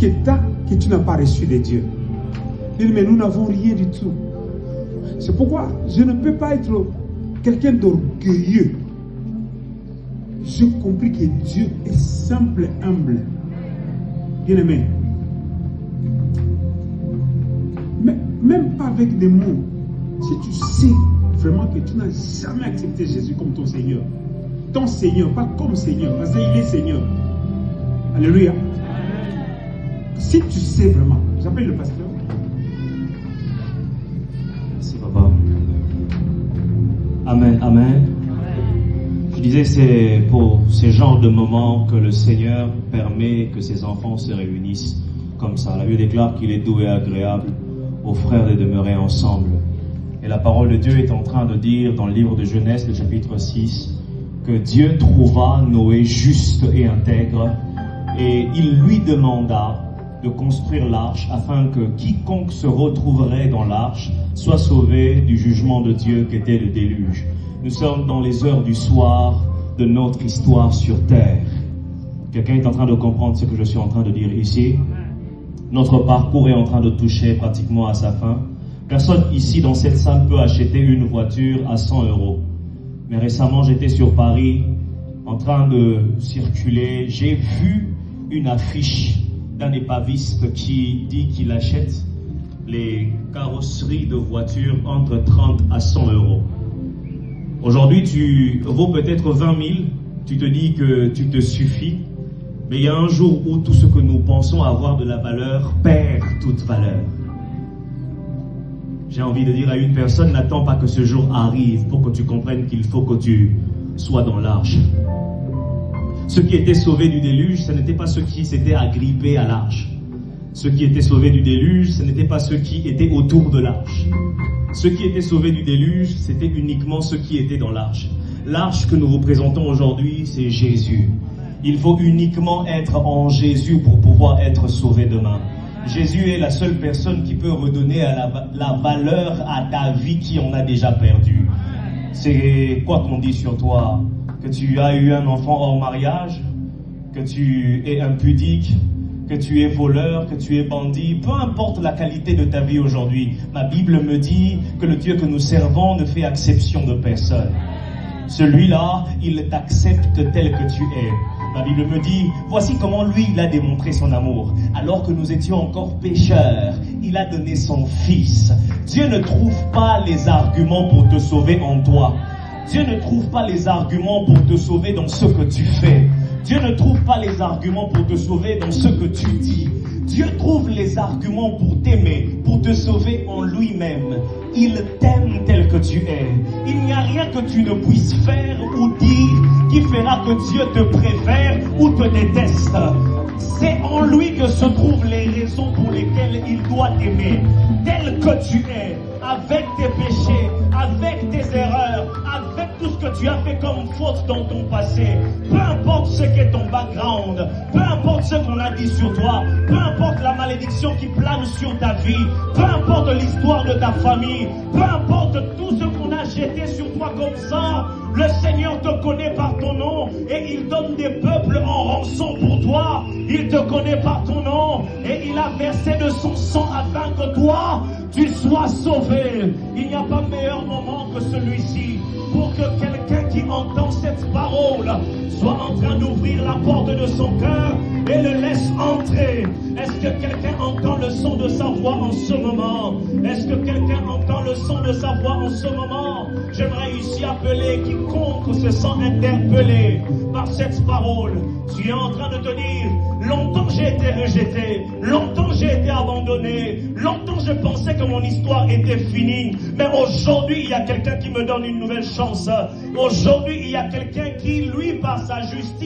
que tu as que tu n'as pas reçu de Dieu. Il dit, mais nous n'avons rien du tout. C'est pourquoi je ne peux pas être quelqu'un d'orgueilleux. J'ai compris que Dieu est simple et humble. Bien-aimé. Mais même pas avec des mots. Si tu sais vraiment que tu n'as jamais accepté Jésus comme ton Seigneur, pas comme Seigneur, parce qu'il est Seigneur. Alléluia. Si tu sais vraiment, j'appelle le pasteur. Merci papa. Amen, amen. Je disais, c'est pour ces genres de moments que le Seigneur permet que ses enfants se réunissent comme ça. La Bible déclare qu'il est doux et agréable aux frères de demeurer ensemble. Et la parole de Dieu est en train de dire dans le livre de Genèse, le chapitre 6, que Dieu trouva Noé juste et intègre et il lui demanda de construire l'arche afin que quiconque se retrouverait dans l'arche soit sauvé du jugement de Dieu qui était le déluge. Nous sommes dans les heures du soir de notre histoire sur terre. Quelqu'un est en train de comprendre ce que je suis en train de dire ici? Notre parcours est en train de toucher pratiquement à sa fin. Personne ici dans cette salle peut acheter une voiture à 100 €. Mais récemment, j'étais sur Paris en train de circuler. J'ai vu une affiche d'un épaviste qui dit qu'il achète les carrosseries de voitures entre 30 à 100 €. Aujourd'hui, tu vaux peut-être 20 000, tu te dis que tu te suffis, mais il y a un jour où tout ce que nous pensons avoir de la valeur perd toute valeur. J'ai envie de dire à une personne, n'attends pas que ce jour arrive pour que tu comprennes qu'il faut que tu sois dans l'arche. Ceux qui étaient sauvés du déluge, ce n'étaient pas ceux qui s'étaient agrippés à l'arche. Ceux qui étaient sauvés du déluge, ce n'étaient pas ceux qui étaient autour de l'arche. Ceux qui étaient sauvés du déluge, c'était uniquement ceux qui étaient dans l'arche. L'arche que nous représentons aujourd'hui, c'est Jésus. Il faut uniquement être en Jésus pour pouvoir être sauvé demain. Jésus est la seule personne qui peut redonner la valeur à ta vie qui en a déjà perdu. C'est quoi qu'on dit sur toi? Que tu as eu un enfant hors mariage, que tu es impudique, que tu es voleur, que tu es bandit, peu importe la qualité de ta vie aujourd'hui. Ma Bible me dit que le Dieu que nous servons ne fait exception de personne. Celui-là, il t'accepte tel que tu es. La Bible me dit, voici comment lui, il a démontré son amour. Alors que nous étions encore pécheurs, il a donné son Fils. Dieu ne trouve pas les arguments pour te sauver en toi. Dieu ne trouve pas les arguments pour te sauver dans ce que tu fais. Dieu ne trouve pas les arguments pour te sauver dans ce que tu dis. Dieu trouve les arguments pour t'aimer, pour te sauver en lui-même. Il t'aime tel que tu es. Il n'y a rien que tu ne puisses faire ou dire qui fera que Dieu te préfère ou te déteste. C'est en lui que se trouvent les raisons pour lesquelles il doit t'aimer. Tel que tu es, avec tes péchés, avec tes erreurs, avec tout ce que tu as fait comme faute dans ton passé. Peu importe ce qu'est ton background, peu importe ce qu'on a dit sur toi, peu importe la malédiction qui plane sur ta vie, peu importe l'histoire de ta famille, peu importe tout ce qu'on a jeté sur toi comme ça, le Seigneur te connaît par ton nom et il donne des peuples en rançon pour toi. Il te connaît par ton nom et il a versé de son sang afin que toi, tu sois sauvé. Il n'y a pas meilleur moment que celui-ci pour que quelqu'un qui entend cette parole soit en train d'ouvrir la porte de son cœur et le laisse entrer. Est-ce que quelqu'un entend le son de sa voix en ce moment? Est-ce que quelqu'un entend le son de sa voix en ce moment? J'aimerais ici appeler quiconque se sent interpellé par cette parole. Tu es en train de te dire, longtemps j'ai été rejeté, longtemps j'ai été abandonné, longtemps je pensais que mon histoire était finie, mais aujourd'hui il y a quelqu'un qui me donne une nouvelle chance. Aujourd'hui il y a quelqu'un qui, lui, par sa justice,